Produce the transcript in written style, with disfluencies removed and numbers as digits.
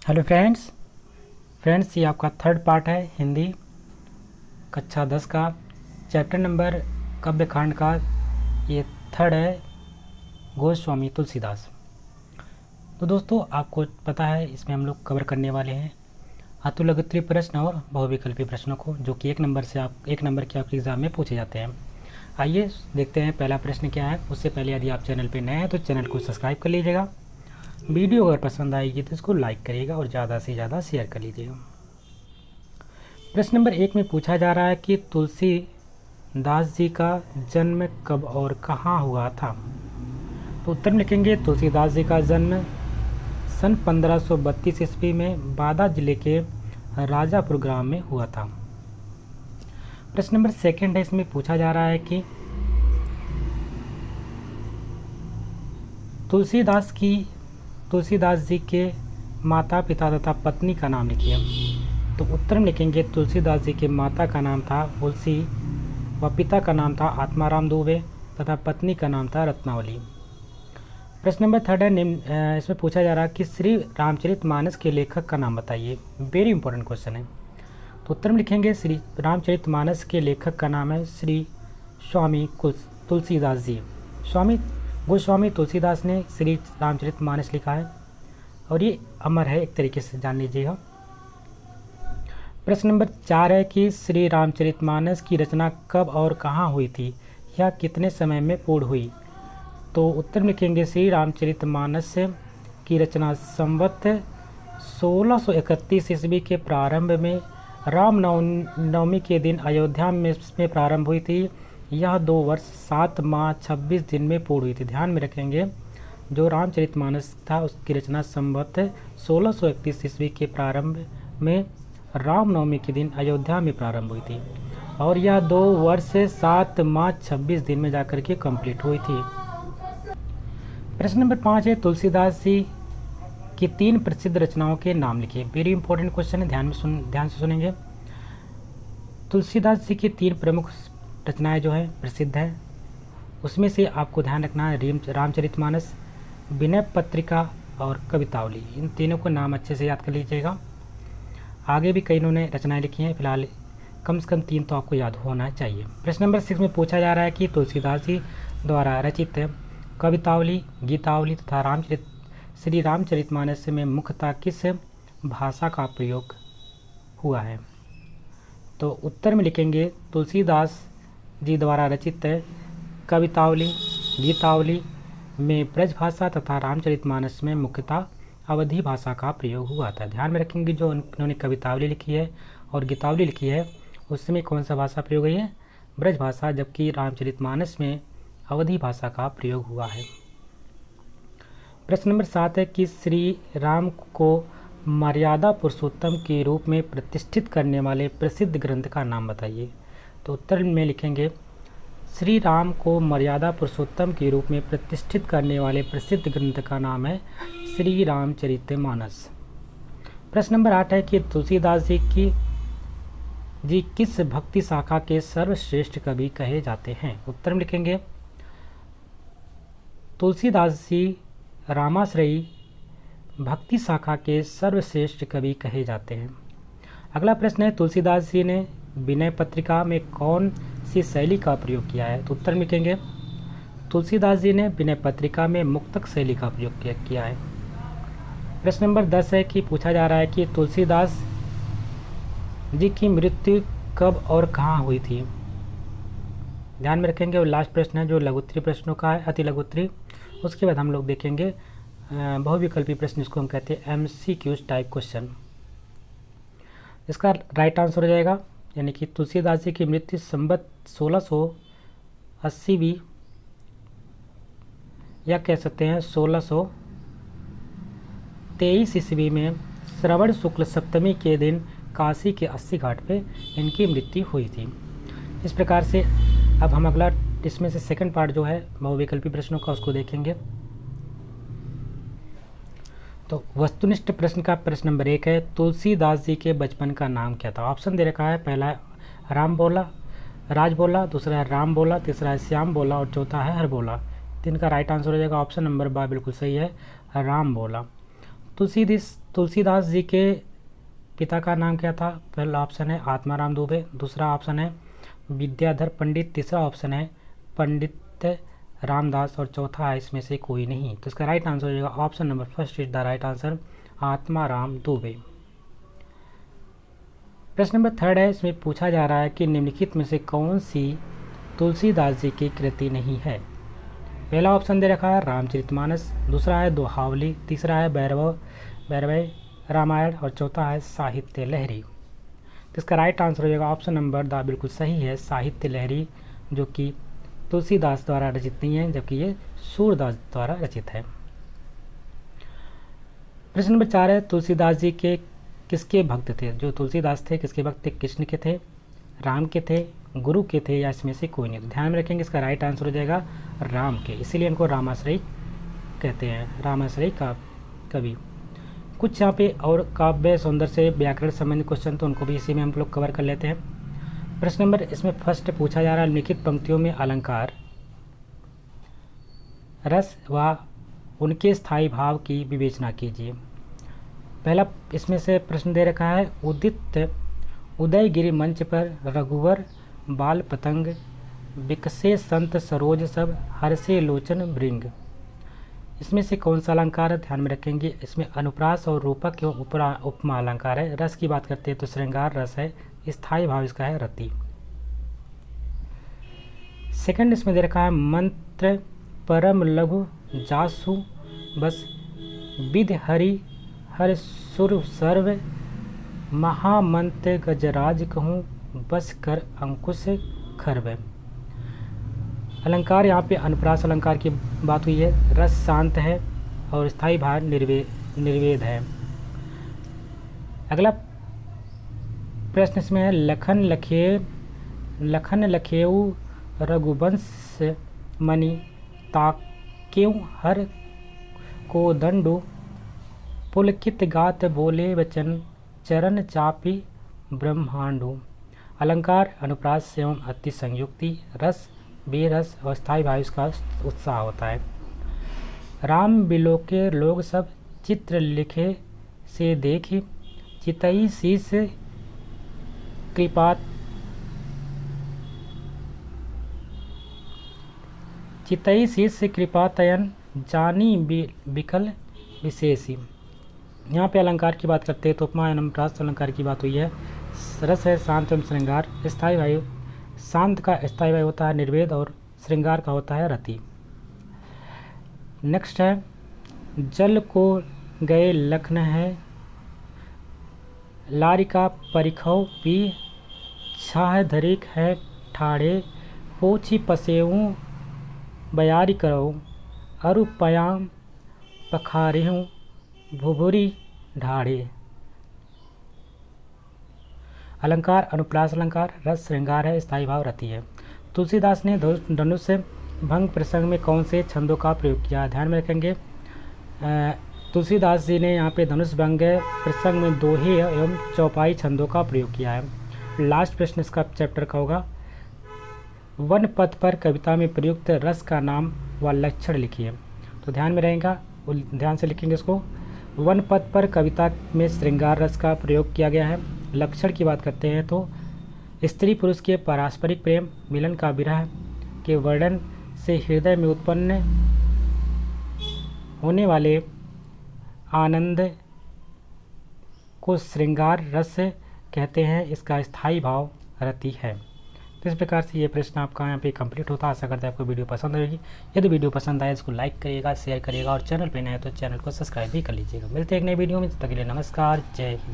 Hello friends, ये आपका third part है हिंदी कक्षा 10 का चैप्टर नंबर काव्यकांड का। ये थर्ड है गोस्वामी तुलसीदास। तो दोस्तों, आपको पता है इसमें हम लोग कवर करने वाले हैं अतुलग्त्री प्रश्न और बहुविकल्पी प्रश्नों को, जो कि एक नंबर के आपके एग्ज़ाम में पूछे जाते हैं। आइए देखते हैं पहला प्रश्न क्या है। उससे पहले यदि आप चैनल पर नए हैं तो चैनल को सब्सक्राइब कर लीजिएगा। वीडियो अगर पसंद आएगी तो इसको लाइक करिएगा और ज़्यादा से ज़्यादा शेयर कर लीजिएगा। प्रश्न नंबर 1 में पूछा जा रहा है कि तुलसीदास जी का जन्म कब और कहाँ हुआ था। तो उत्तर में लिखेंगे तुलसीदास जी का जन्म सन 1532 ईस्वी में बादा जिले के राजापुर ग्राम में हुआ था। प्रश्न नंबर 2 है, इसमें पूछा जा रहा है कि तुलसीदास जी के माता पिता तथा पत्नी का नाम लिखिए। तो उत्तर में लिखेंगे तुलसीदास जी के माता का नाम था तुलसी व पिता का नाम था आत्माराम दुबे तथा पत्नी का नाम था रत्नावली। प्रश्न नंबर 3 है, इसमें पूछा जा रहा है कि श्री रामचरितमानस के लेखक का नाम बताइए। वेरी इंपॉर्टेंट क्वेश्चन है। तो उत्तर में लिखेंगे श्री रामचरितमानस के लेखक का नाम है श्री स्वामी तुलसीदास जी। गोस्वामी तुलसीदास ने श्री रामचरितमानस लिखा है और ये अमर है, एक तरीके से जान लीजिएगा। प्रश्न नंबर 4 है कि श्री रामचरितमानस की रचना कब और कहाँ हुई थी, या कितने समय में पूर्ण हुई। तो उत्तर में लिखेंगे श्री रामचरितमानस की रचना संवत 1631 ईस्वी के प्रारंभ में रामनवमी के दिन अयोध्या में प्रारंभ हुई थी। यह 2 वर्ष 7 माह 26 दिन में पूर्ण हुई थी। ध्यान में रखेंगे, जो रामचरितमानस था उसकी रचना संवत 1631 ईस्वी के प्रारंभ में रामनवमी के दिन अयोध्या में प्रारंभ हुई थी और यह 2 वर्ष 7 माह 26 दिन में जाकर के कंप्लीट हुई थी। प्रश्न नंबर 5 है, तुलसीदास जी की 3 प्रसिद्ध रचनाओं के नाम लिखिए। वेरी इंपॉर्टेंट क्वेश्चन है, ध्यान से सुनेंगे। तुलसीदास जी की 3 प्रमुख रचनाएं जो है प्रसिद्ध है, उसमें से आपको ध्यान रखना है रामचरितमानस, विनय पत्रिका और कवितावली। इन तीनों को नाम अच्छे से याद कर लीजिएगा। आगे भी कई इन्होंने रचनाएं लिखी हैं, फिलहाल कम से कम 3 तो आपको याद होना चाहिए। प्रश्न नंबर 6 में पूछा जा रहा है कि तुलसीदास जी द्वारा रचित कवितावली, गीतावली तथा श्री रामचरितमानस में मुख्यतः किस भाषा का प्रयोग हुआ है। तो उत्तर में लिखेंगे तुलसीदास जी द्वारा रचित कवितावली, गीतावली में ब्रज भाषा तथा रामचरितमानस में मुख्यतः अवधी भाषा का प्रयोग हुआ था। ध्यान में रखेंगे, जो उन्होंने कवितावली लिखी है और गीतावली लिखी है उसमें कौन सा भाषा प्रयोग हुई है, ब्रज भाषा, जबकि रामचरितमानस में अवधी भाषा का प्रयोग हुआ है। प्रश्न नंबर 7 है कि श्री राम को मर्यादा पुरुषोत्तम के रूप में प्रतिष्ठित करने वाले प्रसिद्ध ग्रंथ का नाम बताइए। तो उत्तर में लिखेंगे श्री राम को मर्यादा पुरुषोत्तम के रूप में प्रतिष्ठित करने वाले प्रसिद्ध ग्रंथ का नाम है श्री रामचरितमानस। प्रश्न नंबर 8 है कि तुलसीदास जी किस भक्ति शाखा के सर्वश्रेष्ठ कवि कहे जाते हैं। उत्तर में लिखेंगे तुलसीदास जी रामाश्रयी भक्ति शाखा के सर्वश्रेष्ठ कवि कहे जाते हैं। अगला प्रश्न है, तुलसीदास जी ने विनय पत्रिका में कौन सी शैली का प्रयोग किया है। तो उत्तर में लिखेंगे तुलसीदास जी ने विनय पत्रिका में मुक्तक शैली का प्रयोग किया है। प्रश्न नंबर 10 है कि पूछा जा रहा है कि तुलसीदास जी की मृत्यु कब और कहाँ हुई थी। ध्यान में रखेंगे, और लास्ट प्रश्न है जो लघुत्तरी प्रश्नों का है, अति लघुत्तरी। उसके बाद हम लोग देखेंगे बहुविकल्पी प्रश्न, जिसको हम कहते हैं MCQ टाइप क्वेश्चन। इसका राइट आंसर हो जाएगा, यानी कि तुलसीदास जी की मृत्यु संवत 1680 या कह सकते हैं 1623 ईस्वी में श्रवण शुक्ल सप्तमी के दिन काशी के 80 घाट पे इनकी मृत्यु हुई थी। इस प्रकार से अब हम अगला इसमें से सेकंड पार्ट जो है बहुविकल्पी प्रश्नों का उसको देखेंगे। तो वस्तुनिष्ठ प्रश्न का प्रश्न नंबर 1 है, तुलसीदास जी के बचपन का नाम क्या था। ऑप्शन दे रखा है, पहला है राज बोला, दूसरा है राम बोला, तीसरा है श्याम बोला और चौथा है हर बोला। 3 का राइट आंसर हो जाएगा ऑप्शन नंबर 12 बिल्कुल सही है, राम बोला। तुलसीदास जी के पिता का नाम क्या था? पहला ऑप्शन है आत्माराम दुबे, दूसरा ऑप्शन है विद्याधर पंडित, तीसरा ऑप्शन है पंडित रामदास और चौथा है इसमें से कोई नहीं। तो इसका राइट आंसर हो जाएगा option number first is the right answer, Atmaram Dubey. प्रश्न नंबर थर्ड है, इसमें पूछा जा रहा है कि निम्नलिखित में से कौन सी तुलसीदास जी की कृति नहीं है? पहला ऑप्शन दे रखा है रामचरितमानस, दूसरा है दोहावली, तीसरा है भैरव रामायण और चौथा है साहित्य लहरी। तो इसका राइट आंसर हो जाएगा ऑप्शन नंबर द बिल्कुल सही है, साहित्य लहरी, जो कि तुलसीदास द्वारा रचित नहीं है, जबकि ये सूरदास द्वारा रचित है। प्रश्न नंबर 4 है, तुलसीदास जी के किसके भक्त थे? जो तुलसीदास थे किसके भक्त थे? कृष्ण के थे, राम के थे, गुरु के थे या इसमें से कोई नहीं? तो ध्यान में रखेंगे इसका राइट आंसर हो जाएगा राम के, इसीलिए इनको रामाश्रयी कहते हैं, रामाश्रयी कवि। कुछ यहाँ पे और काव्य सौंदर्य से व्याकरण संबंधित क्वेश्चन, तो उनको भी इसी में हम लोग कवर कर लेते हैं। प्रश्न नंबर इसमें फर्स्ट पूछा जा रहा है, निम्नलिखित पंक्तियों में अलंकार रस व उनके स्थायी भाव की विवेचना कीजिए। पहला इसमें से प्रश्न दे रखा है, उदयगिरि मंच पर रघुवर बाल पतंग, विकसे संत सरोज सब हर्षे लोचन भृंग। इसमें से कौन सा अलंकार है? ध्यान में रखेंगे इसमें अनुप्रास और रूपक एवं उपमा अलंकार है। रस की बात करते हैं तो श्रृंगार रस है, स्थायी भाव इसका है रति। सेकंड इसमें दे रखा है, मंत्र परम लघु जासु बस विध हरि हर सुर सर्व, महामंत्र गजराज कहूँ बस कर अंकुश खरब। अलंकार यहाँ पे अनुप्रास अलंकार की बात हुई है, रस शांत है और स्थायी भाव निर्वेद है। अगला प्रश्न इसमें है, लखन लखेऊ रघुवंश मणि ताक्यों हर को दंडु, पुलकित गात बोले वचन चरण चापी ब्रह्मांडु। अलंकार अनुप्रास एवं अति संयुक्ति, रस बेरस और स्थायी भाव इसका उत्साह होता है। राम बिलोके लोग सब चित्र लिखे से देखे, चितई शीस कृपातयन जानी बिकल विशेषी। यहाँ पे अलंकार की बात करते हैं तो उपमा अनुप्रास अलंकार की बात हुई है। रस है शांत एवं श्रृंगार, स्थायी वायु शांत का स्थायी वायु होता है निर्वेद और श्रृंगार का होता है रति। नेक्स्ट है, जल को गए लखन है लारिका परिखौ पी, छाह धरिक है ठाड़े पोछी पसेऊँ बयारी करो, अरु पयाम पखारेहूँ भुभुरी ढाढ़े। अलंकार अनुप्रास अलंकार, रस श्रृंगार है, स्थायी भाव रति है। तुलसीदास ने धनुष भंग प्रसंग में कौन से छंदों का प्रयोग किया? ध्यान में रखेंगे तुलसीदास जी ने यहाँ पे धनुष भंग प्रसंग में दोहे एवं चौपाई छंदों का प्रयोग किया है। लास्ट प्रश्न इसका चैप्टर का होगा, वन पथ पर कविता में प्रयुक्त रस का नाम व लक्षण लिखिए। तो ध्यान में रहेगा, ध्यान से लिखेंगे इसको। वन पथ पर कविता में श्रृंगार रस का प्रयोग किया गया है। लक्षण की बात करते हैं तो स्त्री पुरुष के पारस्परिक प्रेम मिलन का विरह के वर्णन से हृदय में उत्पन्न होने वाले आनंद को श्रृंगार रस कहते हैं, इसका स्थायी भाव रति है। तो इस प्रकार से ये प्रश्न आपका यहाँ पे कंप्लीट होता है। आशा करते हैं आपको वीडियो पसंद आएगी। यदि वीडियो पसंद आए इसको लाइक करिएगा, शेयर करिएगा और चैनल पे नए हैं तो चैनल को सब्सक्राइब भी कर लीजिएगा। मिलते हैं एक नई वीडियो में, तब तक के लिए नमस्कार, जय हिंद।